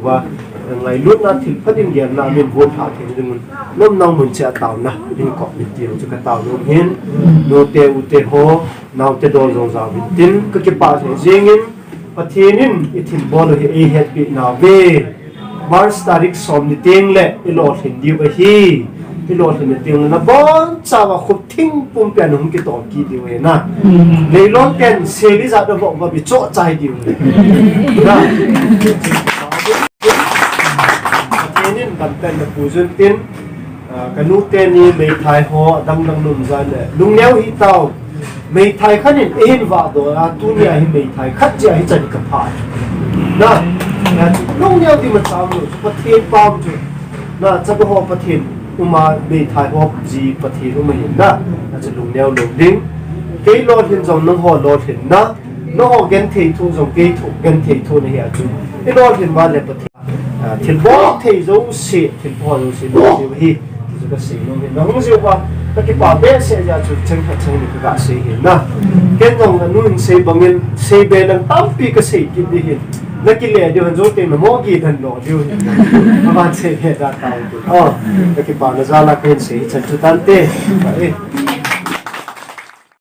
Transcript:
ว่าไงรุ่นนั้นถึงพัดดินเดียนนามินวนผ่าถึงดึงน้ำนองมุนเสียเต่านะนี่เกาะบิดเดียวจะกระเต่าโนเห็นโนเตอุเตโฮนาวเตโดนจงจาบิดดินก็เก็บป่าเสียเจงินประเทศนินอิทินบอลเลยเอเฮดปีนาเวบาร์สตาริกสอมนิเตียงเละอิโลดเห็นดีไปฮีอิโลดเห็นเตียงนะบอลชาวขุดทิ้งปุ่มเปียนุ่มกิตอกีดีเวนะเลยล้อแกนเซริจัดระบบว่าบิโจใจดีเวนะนี่กันเป็นผู้จุนตินกันนุเตนีไม่ไทยหัวดังนุ่มจันเลยลุงเลี้ยวฮิตาวไม่ไทยขันเอ็นว่าตัวตุนีให้ไม่ไทยขัดใจให้จันกับพายนะลุงเลี้ยวที่มันทำอยู่ประเทศปามจุนะจะเป็นหัวประเทศอุมาไม่ไทยหัวจีประเทศอุมาเห็นนะจะลุงเลี้ยวลุงดิ้งเกยโลดเห็นจงน้องหัวโลดเห็นนะน้องหัวเกนเททูจงเกยถูกเกนเททูในเหตุจุไอ้โลดเห็นว่าในประเทศถิ่นบ่อเทโซเสียถิ่นพ่อโซเสียโซเสียไปที่จะก็เสียน้องเห็นน้องเสียว่าตะกี้ป่าเบี้ยเสียจะจุดเชิงขัดเชิงนี่ก็เสียเห็นนะแค่น้องนู่นเสียบางเงินเสียเบลังตั้มปีก็เสียกินดีเห็นนักกิเลสเดียวกันโจทย์เต็มโมกีทันหล่อเดียวประมาณเสียเหตุการณ์ต่างๆอ๋อตะกี้ป่าเราจะละเป็นเสียฉันจุดตั้งเต้